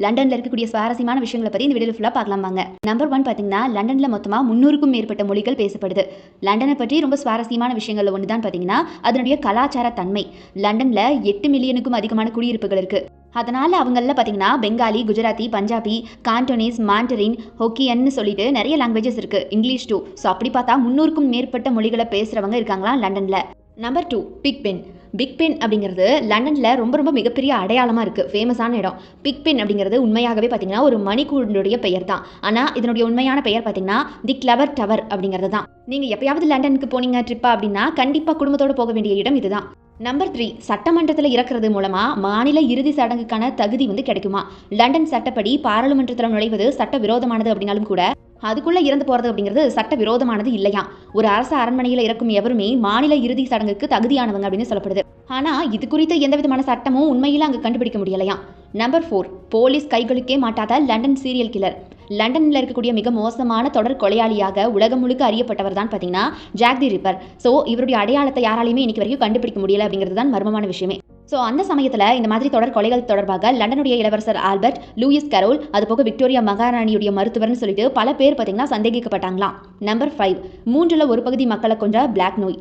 லண்டன்ல இருக்கக்கூடிய சுவாரஸ்யமான விஷயங்களை பத்தி இந்த வீடியோ ஃபுல்லா பார்க்கலாம் வாங்க. நம்பர் 1 பாத்தீங்கன்னா, லண்டன்ல மொத்தமா 300க்கும் மேற்பட்ட மொழிகள் பேசப்படுது. லண்டனை பற்றி ரொம்ப சுவாரஸ்யமான விஷயங்கள்ல ஒன்று தான் பாத்தீங்கன்னா, அதனுடைய கலாச்சார தன்மை. லண்டன்ல 8 மில்லியனுக்கும் அதிகமான குடியிருப்புகள் இருக்கு. அதனால அவங்கள பாத்தீங்கன்னா பெங்காலி, குஜராத்தி, பஞ்சாபி, கான்டோனீஸ், மாண்டரின், ஹொக்கியன்னு சொல்லிட்டு நிறைய லாங்குவேஜஸ் இருக்கு. English two. ஸோ அப்படி பார்த்தா 300க்கும் மேற்பட்ட மொழிகளை பேசுறவங்க இருக்காங்களாம் லண்டன்ல. Number 2 Big Ben. Big Ben அப்படிங்கிறது லண்டனில் ரொம்ப ரொம்ப மிகப்பெரிய அடையாளமாக இருக்குது. ஃபேமஸான இடம். பிக் பென் அப்படிங்கிறது உண்மையாகவே பார்த்தீங்கன்னா ஒரு மணிக்கூண்டுடைய பெயர் தான். ஆனால் இதனுடைய உண்மையான பெயர் பார்த்தீங்கன்னா தி கிளவர் டவர் அப்படிங்கிறது தான். நீங்கள் எப்பயாவது லண்டனுக்கு போனீங்க ட்ரிப்பா அப்படின்னா கண்டிப்பாக குடும்பத்தோடு போக வேண்டிய இடம் இதுதான். நம்பர் 3 சட்டமன்றத்தில் இறக்குறது மூலமா மாநில இறுதி சடங்குக்கான தகுதி கிடைக்குமா. லண்டன் சட்டப்படி பாராளுமன்றத்தில் நுழைவது சட்ட விரோதமானது அப்படின்னாலும் கூட அதுக்குள்ள இறந்து போறது அப்படிங்கிறது சட்ட விரோதமானது இல்லையா. ஒரு அரசு அரண்மனையில் இறக்கும் எவருமே மாநில இறுதி சடங்குக்கு தகுதியானவங்க அப்படின்னு சொல்லப்படுது. ஆனா இது குறித்த எந்த விதமான சட்டமும் உண்மையில அங்க கண்டுபிடிக்க முடியலையா. நம்பர் 4 போலீஸ் கைகளுக்கே மாட்டாத லண்டன் சீரியல் கில்லர். லண்டன்ல இருக்கக்கூடிய மிக மோசமான தொடர் கொலையாளியாக உலகம் முழுக்க அறியப்பட்டவர் தான் பார்த்தீங்கன்னா ஜாக் தி ரிப்பர். ஸோ இவருடைய அடையாளத்தை யாராலையுமே இன்னைக்கு வரைக்கும் கண்டுபிடிக்க முடியல அப்படிங்கிறது தான் மர்மமான விஷயமே. ஸோ அந்த சமயத்தில் இந்த மாதிரி தொடர் கொலைகள் தொடர்பாக லண்டனுடைய இளவரசர் ஆல்பர்ட், லூயிஸ் கரோல், அதுபோக விக்டோரியா மகாராணியுடைய மருத்துவர்னு சொல்லிட்டு பல பேர் பார்த்தீங்கன்னா சந்தேகிக்கப்பட்டாங்களாம். நம்பர் 5 மூன்றில் ஒரு பகுதி மக்களை கொன்ற பிளாக் நோய்.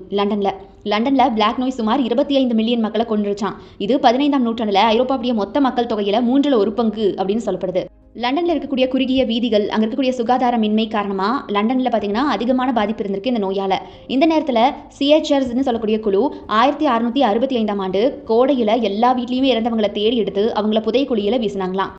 லண்டன்ல பிளாக் நோய் சுமார் 25 மில்லியன் மக்களை கொன்றுச்சான். இது 15ஆம் நூற்றாண்டுல ஐரோப்பாவுடைய மொத்த மக்கள் தொகையில 1/3 பங்கு அப்படின்னு சொல்லப்படுது. லண்டன்ல இருக்கக்கூடிய குறுகிய வீதிகள், அங்க இருக்கக்கூடிய சுகாதாரமின்மை காரணமா லண்டன்ல பாத்தீங்கன்னா அதிகமான பாதிப்பு இருந்திருக்கு இந்த நோயால. இந்த நேரத்துல சிஹெச்ஆர்ஸ்னு சொல்லக்கூடிய குழு 1665ஆம் ஆண்டு கோடையில எல்லா வீட்லயுமே இறந்தவங்களை தேடி எடுத்து அவங்கள புதைக்குழியில வீசினாங்களாம்.